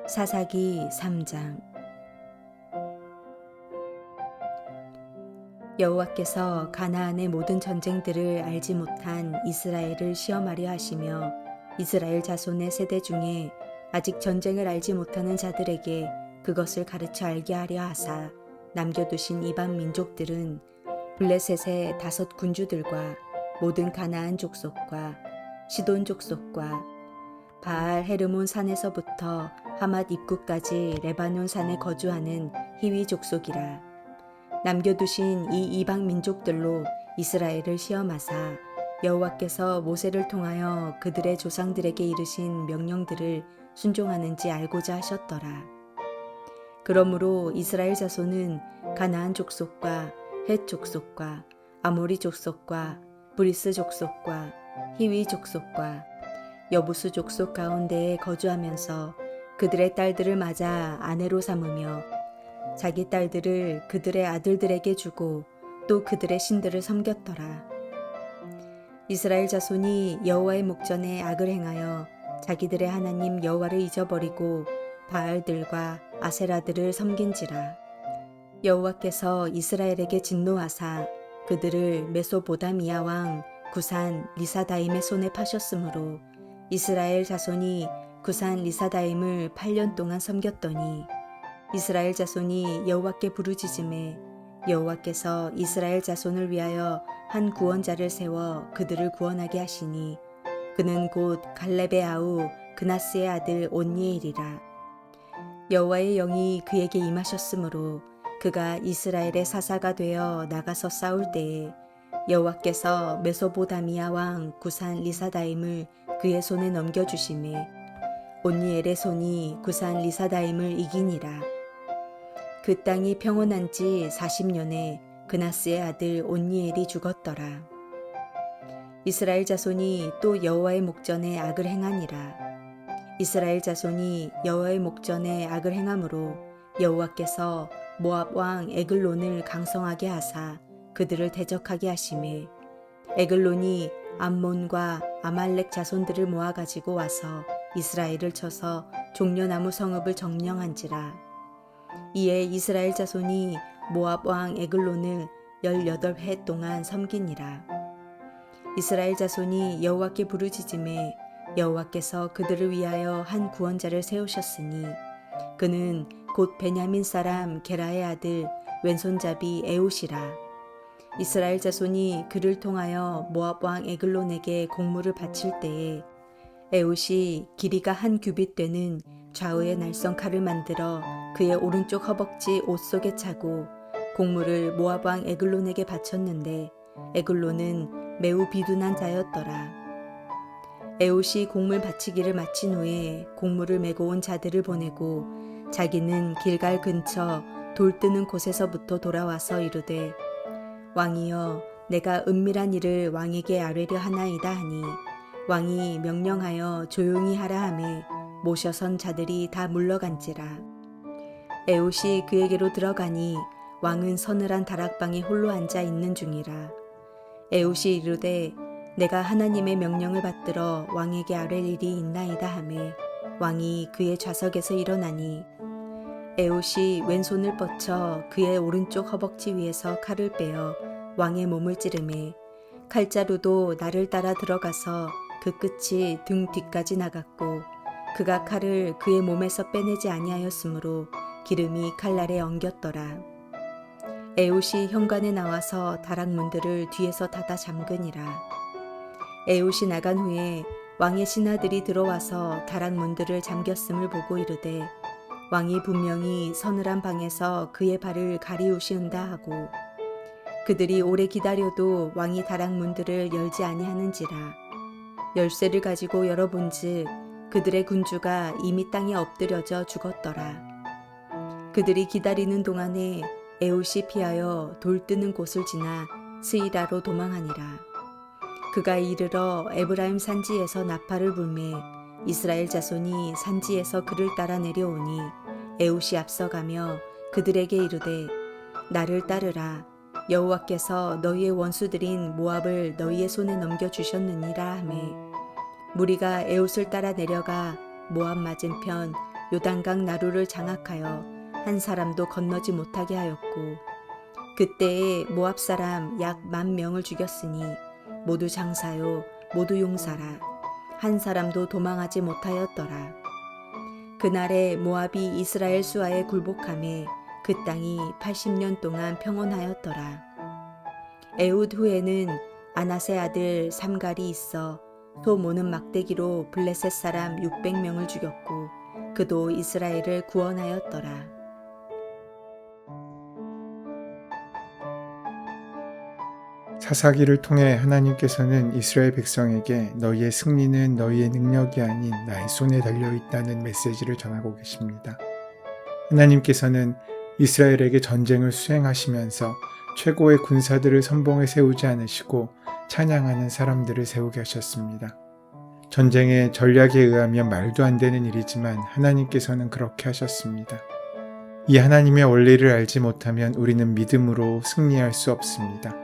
사사기 3장. 여호와께서 가나안의 모든 전쟁들을 알지 못한 이스라엘을 시험하려 하시며 이스라엘 자손의 세대 중에 아직 전쟁을 알지 못하는 자들에게 그것을 가르쳐 알게 하려 하사 남겨두신 이방 민족들은 블레셋의 5 군주들과 모든 가나안 족속과 시돈 족속과 바알 헤르몬 산에서부터 하맛 입구까지 레바논 산에 거주하는 히위 족속이라. 남겨두신 이 이방 민족들로 이스라엘을 시험하사 여호와께서 모세를 통하여 그들의 조상들에게 이르신 명령들을 순종하는지 알고자 하셨더라. 그러므로 이스라엘 자손은 가나안 족속과 헷 족속과 아모리 족속과 브리스 족속과 히위 족속과 여부수 족속 가운데에 거주하면서 그들의 딸들을 맞아 아내로 삼으며 자기 딸들을 그들의 아들들에게 주고 또 그들의 신들을 섬겼더라. 이스라엘 자손이 여호와의 목전에 악을 행하여 자기들의 하나님 여호와를 잊어버리고 바알들과 아세라들을 섬긴지라. 여호와께서 이스라엘에게 진노하사 그들을 메소보다미아 왕 구산 리사다임의 손에 파셨으므로 이스라엘 자손이 구산 리사다임을 8년 동안 섬겼더니 이스라엘 자손이 여호와께 부르짖음에 여호와께서 이스라엘 자손을 위하여 한 구원자를 세워 그들을 구원하게 하시니 그는 곧 갈렙의 아우 그나스의 아들 온니엘이라. 여호와의 영이 그에게 임하셨으므로 그가 이스라엘의 사사가 되어 나가서 싸울 때에 여호와께서 메소보다미아 왕 구산 리사다임을 그의 손에 넘겨주심에 온니엘의 손이 구산 리사다임을 이기니라. 그 땅이 평온한 지 40년에 그나스의 아들 온니엘이 죽었더라. 이스라엘 자손이 또 여호와의 목전에 악을 행하니라. 이스라엘 자손이 여호와의 목전에 악을 행함으로 여호와께서 모압 왕 에글론을 강성하게 하사 그들을 대적하게 하심에 에글론이 암몬과 아말렉 자손들을 모아가지고 와서 이스라엘을 쳐서 종려나무 성읍을 점령한지라. 이에 이스라엘 자손이 모압 왕 에글론을 18해 동안 섬기니라. 이스라엘 자손이 여호와께 부르짖음에 여호와께서 그들을 위하여 한 구원자를 세우셨으니 그는 곧 베냐민 사람 게라의 아들 왼손잡이 에웃이라. 이스라엘 자손이 그를 통하여 모압 왕 에글론에게 공물을 바칠 때에 에웃이 길이가 1규빗 되는 좌우의 날선 칼을 만들어 그의 오른쪽 허벅지 옷 속에 차고 공물을 모압 왕 에글론에게 바쳤는데 에글론은 매우 비둔한 자였더라. 에웃이 공물 바치기를 마친 후에 공물을 메고 온 자들을 보내고 자기는 길갈 근처 돌 뜨는 곳에서부터 돌아와서 이르되 왕이여 내가 은밀한 일을 왕에게 아뢰려 하나이다 하니 왕이 명령하여 조용히 하라 하매 모셔선 자들이 다 물러간지라. 에웃이 그에게로 들어가니 왕은 서늘한 다락방에 홀로 앉아 있는 중이라. 에웃이 이르되 내가 하나님의 명령을 받들어 왕에게 아뢰 일이 있나이다 하매 왕이 그의 좌석에서 일어나니 에웃이 왼손을 뻗쳐 그의 오른쪽 허벅지 위에서 칼을 빼어 왕의 몸을 찌르매 칼자루도 나를 따라 들어가서 그 끝이 등 뒤까지 나갔고 그가 칼을 그의 몸에서 빼내지 아니하였으므로 기름이 칼날에 엉겼더라. 에웃이 현관에 나와서 다락문들을 뒤에서 닫아 잠그니라. 에웃이 나간 후에 왕의 신하들이 들어와서 다락문들을 잠겼음을 보고 이르되 왕이 분명히 서늘한 방에서 그의 발을 가리우시은다 하고 그들이 오래 기다려도 왕이 다락문들을 열지 아니하는지라. 열쇠를 가지고 열어본즉 그들의 군주가 이미 땅에 엎드려져 죽었더라. 그들이 기다리는 동안에 에웃이 피하여 돌 뜨는 곳을 지나 스이라로 도망하니라. 그가 이르러 에브라임 산지에서 나팔을 불매 이스라엘 자손이 산지에서 그를 따라 내려오니 에웃이 앞서가며 그들에게 이르되 나를 따르라. 여호와께서 너희의 원수들인 모압을 너희의 손에 넘겨주셨느니라 하매 무리가 에웃을 따라 내려가 모압 맞은편 요단강 나루를 장악하여 한 사람도 건너지 못하게 하였고 그때에 모압 사람 약 10,000명을 죽였으니 모두 장사요 모두 용사라 한 사람도 도망하지 못하였더라. 그날에 모압이 이스라엘 수하에 굴복함에 그 땅이 80년 동안 평온하였더라. 에훗 후에는 아낫의 아들 삼갈이 있어 소 모는 막대기로 블레셋 사람 600명을 죽였고 그도 이스라엘을 구원하였더라. 사사기를 통해 하나님께서는 이스라엘 백성에게 너희의 승리는 너희의 능력이 아닌 나의 손에 달려있다는 메시지를 전하고 계십니다. 하나님께서는 이스라엘에게 전쟁을 수행하시면서 최고의 군사들을 선봉에 세우지 않으시고 찬양하는 사람들을 세우게 하셨습니다. 전쟁의 전략에 의하면 말도 안 되는 일이지만 하나님께서는 그렇게 하셨습니다. 이 하나님의 원리를 알지 못하면 우리는 믿음으로 승리할 수 없습니다.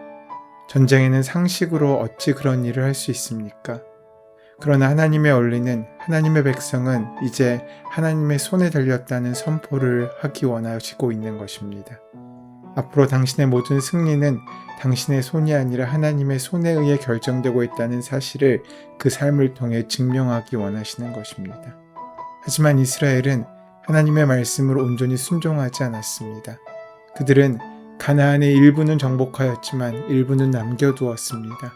전쟁에는 상식으로 어찌 그런 일을 할 수 있습니까? 그러나 하나님의 원리는 하나님의 백성은 이제 하나님의 손에 달렸다는 선포를 하기 원하시고 있는 것입니다. 앞으로 당신의 모든 승리는 당신의 손이 아니라 하나님의 손에 의해 결정되고 있다는 사실을 그 삶을 통해 증명하기 원하시는 것입니다. 하지만 이스라엘은 하나님의 말씀을 온전히 순종하지 않았습니다. 그들은 가나안의 일부는 정복하였지만 일부는 남겨두었습니다.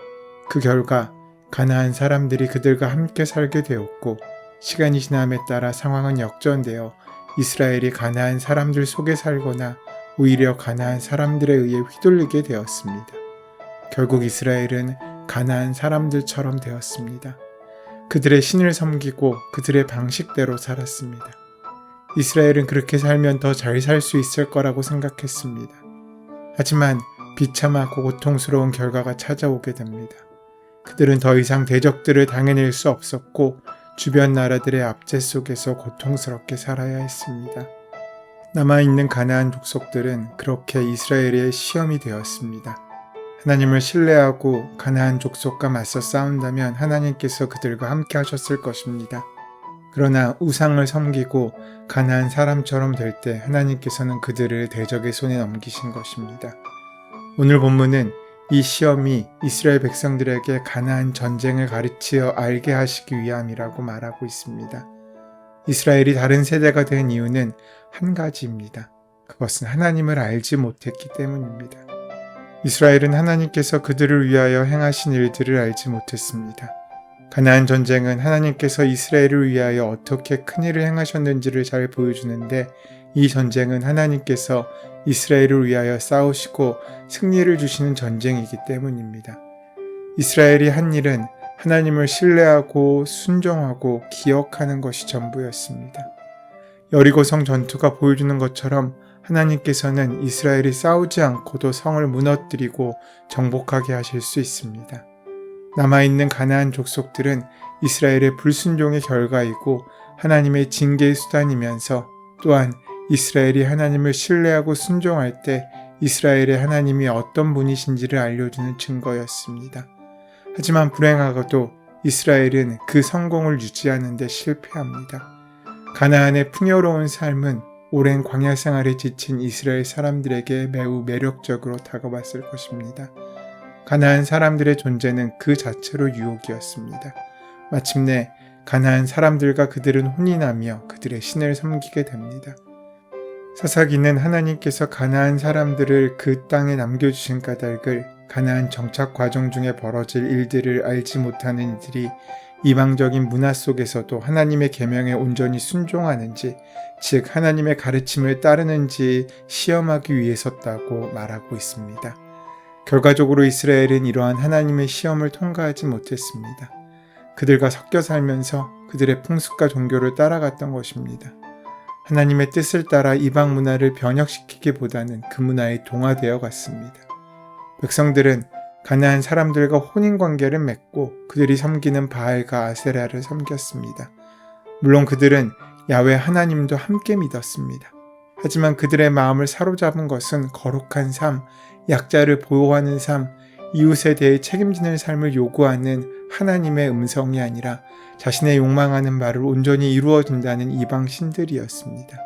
그 결과 가나안 사람들이 그들과 함께 살게 되었고 시간이 지남에 따라 상황은 역전되어 이스라엘이 가나안 사람들 속에 살거나 오히려 가나안 사람들에 의해 휘둘리게 되었습니다. 결국 이스라엘은 가나안 사람들처럼 되었습니다. 그들의 신을 섬기고 그들의 방식대로 살았습니다. 이스라엘은 그렇게 살면 더 잘 살 수 있을 거라고 생각했습니다. 하지만 비참하고 고통스러운 결과가 찾아오게 됩니다. 그들은 더 이상 대적들을 당해낼 수 없었고 주변 나라들의 압제 속에서 고통스럽게 살아야 했습니다. 남아있는 가나안 족속들은 그렇게 이스라엘의 시험이 되었습니다. 하나님을 신뢰하고 가나안 족속과 맞서 싸운다면 하나님께서 그들과 함께 하셨을 것입니다. 그러나 우상을 섬기고 가나안 사람처럼 될 때 하나님께서는 그들을 대적의 손에 넘기신 것입니다. 오늘 본문은 이 시험이 이스라엘 백성들에게 가나안 전쟁을 가르치어 알게 하시기 위함이라고 말하고 있습니다. 이스라엘이 다른 세대가 된 이유는 한 가지입니다. 그것은 하나님을 알지 못했기 때문입니다. 이스라엘은 하나님께서 그들을 위하여 행하신 일들을 알지 못했습니다. 가나안 전쟁은 하나님께서 이스라엘을 위하여 어떻게 큰일을 행하셨는지를 잘 보여주는데 이 전쟁은 하나님께서 이스라엘을 위하여 싸우시고 승리를 주시는 전쟁이기 때문입니다. 이스라엘이 한 일은 하나님을 신뢰하고 순종하고 기억하는 것이 전부였습니다. 여리고성 전투가 보여주는 것처럼 하나님께서는 이스라엘이 싸우지 않고도 성을 무너뜨리고 정복하게 하실 수 있습니다. 남아있는 가나안 족속들은 이스라엘의 불순종의 결과이고 하나님의 징계의 수단이면서 또한 이스라엘이 하나님을 신뢰하고 순종할 때 이스라엘의 하나님이 어떤 분이신지를 알려주는 증거였습니다. 하지만 불행하게도 이스라엘은 그 성공을 유지하는 데 실패합니다. 가나안의 풍요로운 삶은 오랜 광야 생활에 지친 이스라엘 사람들에게 매우 매력적으로 다가왔을 것입니다. 가나안 사람들의 존재는 그 자체로 유혹이었습니다. 마침내 가나안 사람들과 그들은 혼인하며 그들의 신을 섬기게 됩니다. 사사기는 하나님께서 가나안 사람들을 그 땅에 남겨주신 까닭을 가나안 정착 과정 중에 벌어질 일들을 알지 못하는 이들이 이방적인 문화 속에서도 하나님의 계명에 온전히 순종하는지, 즉 하나님의 가르침을 따르는지 시험하기 위해서였다고 말하고 있습니다. 결과적으로 이스라엘은 이러한 하나님의 시험을 통과하지 못했습니다. 그들과 섞여 살면서 그들의 풍습과 종교를 따라갔던 것입니다. 하나님의 뜻을 따라 이방 문화를 변혁시키기보다는 그 문화에 동화되어 갔습니다. 백성들은 가나안 사람들과 혼인관계를 맺고 그들이 섬기는 바알과 아세라를 섬겼습니다. 물론 그들은 야훼 하나님도 함께 믿었습니다. 하지만 그들의 마음을 사로잡은 것은 거룩한 삶, 약자를 보호하는 삶, 이웃에 대해 책임지는 삶을 요구하는 하나님의 음성이 아니라 자신의 욕망하는 말을 온전히 이루어준다는 이방 신들이었습니다.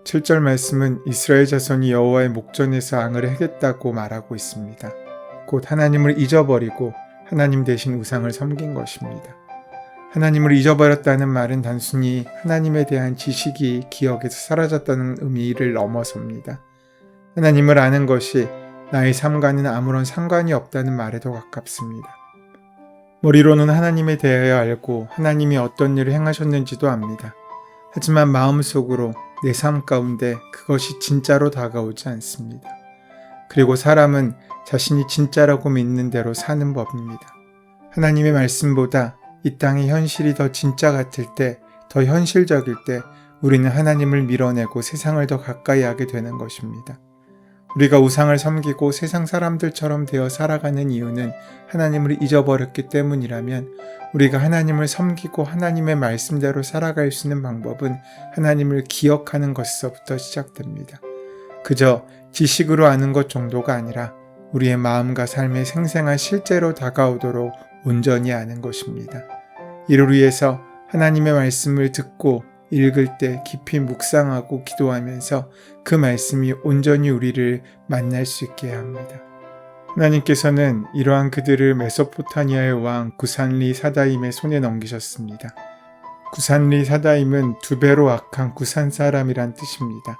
7절 말씀은 이스라엘 자손이 여호와의 목전에서 앙을 해겠다고 말하고 있습니다. 곧 하나님을 잊어버리고 하나님 대신 우상을 섬긴 것입니다. 하나님을 잊어버렸다는 말은 단순히 하나님에 대한 지식이 기억에서 사라졌다는 의미를 넘어섭니다. 하나님을 아는 것이 나의 삶과는 아무런 상관이 없다는 말에도 가깝습니다. 머리로는 하나님에 대하여 알고 하나님이 어떤 일을 행하셨는지도 압니다. 하지만 마음속으로 내 삶 가운데 그것이 진짜로 다가오지 않습니다. 그리고 사람은 자신이 진짜라고 믿는 대로 사는 법입니다. 하나님의 말씀보다 이 땅의 현실이 더 진짜 같을 때, 더 현실적일 때 우리는 하나님을 밀어내고 세상을 더 가까이 하게 되는 것입니다. 우리가 우상을 섬기고 세상 사람들처럼 되어 살아가는 이유는 하나님을 잊어버렸기 때문이라면 우리가 하나님을 섬기고 하나님의 말씀대로 살아갈 수 있는 방법은 하나님을 기억하는 것에서부터 시작됩니다. 그저 지식으로 아는 것 정도가 아니라 우리의 마음과 삶의 생생한 실제로 다가오도록 온전히 아는 것입니다. 이를 위해서 하나님의 말씀을 듣고 읽을 때 깊이 묵상하고 기도하면서 그 말씀이 온전히 우리를 만날 수 있게 합니다. 하나님께서는 이러한 그들을 메소포타미아의 왕 구산리 사다임의 손에 넘기셨습니다. 구산리 사다임은 두 배로 악한 구산 사람이란 뜻입니다.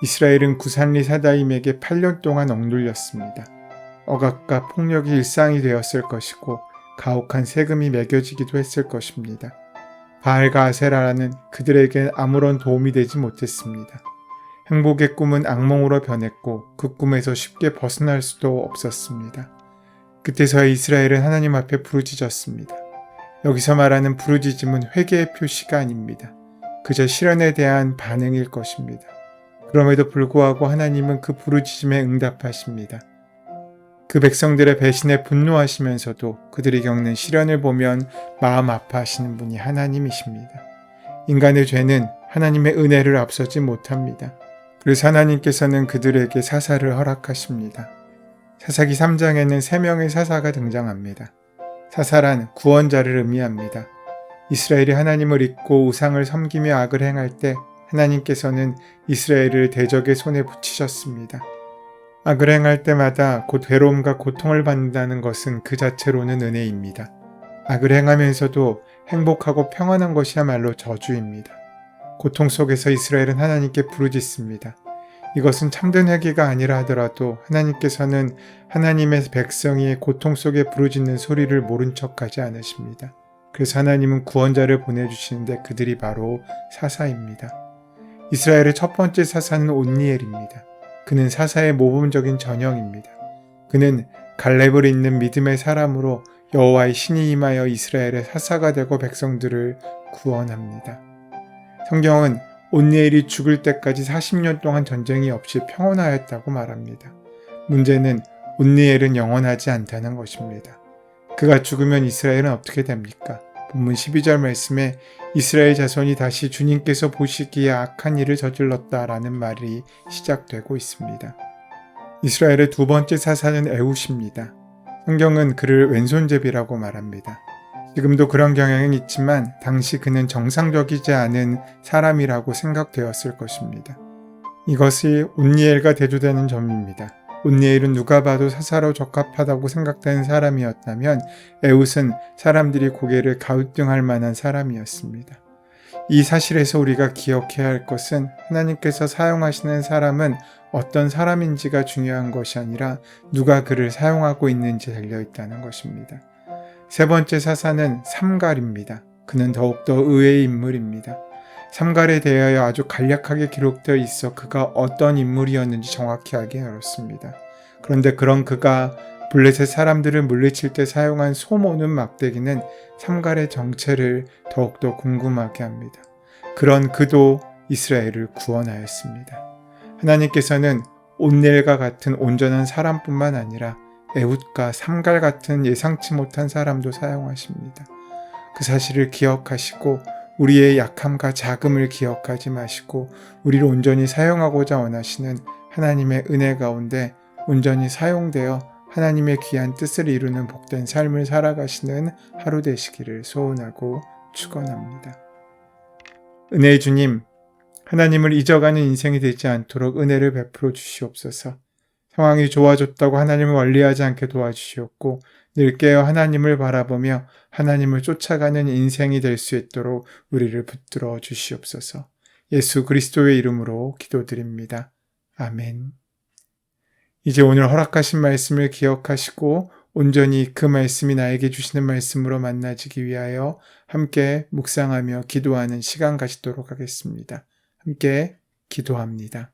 이스라엘은 구산리 사다임에게 8년 동안 억눌렸습니다. 억압과 폭력이 일상이 되었을 것이고 가혹한 세금이 매겨지기도 했을 것입니다. 바알과 아세라는 그들에게 아무런 도움이 되지 못했습니다. 행복의 꿈은 악몽으로 변했고 그 꿈에서 쉽게 벗어날 수도 없었습니다. 그때서야 이스라엘은 하나님 앞에 부르짖었습니다. 여기서 말하는 부르짖음은 회개의 표시가 아닙니다. 그저 시련에 대한 반응일 것입니다. 그럼에도 불구하고 하나님은 그 부르짖음에 응답하십니다. 그 백성들의 배신에 분노하시면서도 그들이 겪는 시련을 보면 마음 아파하시는 분이 하나님이십니다. 인간의 죄는 하나님의 은혜를 앞서지 못합니다. 그래서 하나님께서는 그들에게 사사를 허락하십니다. 사사기 3장에는 3명의 사사가 등장합니다. 사사란 구원자를 의미합니다. 이스라엘이 하나님을 잊고 우상을 섬기며 악을 행할 때 하나님께서는 이스라엘을 대적의 손에 붙이셨습니다. 악을 행할 때마다 곧 괴로움과 고통을 받는다는 것은 그 자체로는 은혜입니다. 악을 행하면서도 행복하고 평안한 것이야말로 저주입니다. 고통 속에서 이스라엘은 하나님께 부르짖습니다. 이것은 참된 회개가 아니라 하더라도 하나님께서는 하나님의 백성이 고통 속에 부르짖는 소리를 모른 척하지 않으십니다. 그래서 하나님은 구원자를 보내주시는데 그들이 바로 사사입니다. 이스라엘의 첫 번째 사사는 온니엘입니다. 그는 사사의 모범적인 전형입니다. 그는 갈렙을 잇는 믿음의 사람으로 여호와의 신이 임하여 이스라엘의 사사가 되고 백성들을 구원합니다. 성경은 온니엘이 죽을 때까지 40년 동안 전쟁이 없이 평온하였다고 말합니다. 문제는 온니엘은 영원하지 않다는 것입니다. 그가 죽으면 이스라엘은 어떻게 됩니까? 본문 12절 말씀에 이스라엘 자손이 다시 주님께서 보시기에 악한 일을 저질렀다라는 말이 시작되고 있습니다. 이스라엘의 두 번째 사사는 에훗입니다. 성경은 그를 왼손잡이라고 말합니다. 지금도 그런 경향은 있지만 당시 그는 정상적이지 않은 사람이라고 생각되었을 것입니다. 이것이 온니엘과 대조되는 점입니다. 온니엘은 누가 봐도 사사로 적합하다고 생각되는 사람이었다면 에훗은 사람들이 고개를 갸우뚱할 만한 사람이었습니다. 이 사실에서 우리가 기억해야 할 것은 하나님께서 사용하시는 사람은 어떤 사람인지가 중요한 것이 아니라 누가 그를 사용하고 있는지 달려있다는 것입니다. 세 번째 사사는 삼갈입니다. 그는 더욱더 의외의 인물입니다. 삼갈에 대하여 아주 간략하게 기록되어 있어 그가 어떤 인물이었는지 정확히 하기 어렵습니다. 그런데 그런 그가 블레셋 사람들을 물리칠 때 사용한 소모는 막대기는 삼갈의 정체를 더욱더 궁금하게 합니다. 그런 그도 이스라엘을 구원하였습니다. 하나님께서는 온넬과 같은 온전한 사람뿐만 아니라 에훗과 삼갈 같은 예상치 못한 사람도 사용하십니다. 그 사실을 기억하시고 우리의 약함과 자금을 기억하지 마시고 우리를 온전히 사용하고자 원하시는 하나님의 은혜 가운데 온전히 사용되어 하나님의 귀한 뜻을 이루는 복된 삶을 살아가시는 하루 되시기를 소원하고 축원합니다. 은혜의 주님, 하나님을 잊어가는 인생이 되지 않도록 은혜를 베풀어 주시옵소서. 상황이 좋아졌다고 하나님을 멀리하지 않게 도와주시옵고 늘 깨어 하나님을 바라보며 하나님을 쫓아가는 인생이 될 수 있도록 우리를 붙들어 주시옵소서. 예수 그리스도의 이름으로 기도드립니다. 아멘. 이제 오늘 허락하신 말씀을 기억하시고 온전히 그 말씀이 나에게 주시는 말씀으로 만나지기 위하여 함께 묵상하며 기도하는 시간 가지도록 하겠습니다. 함께 기도합니다.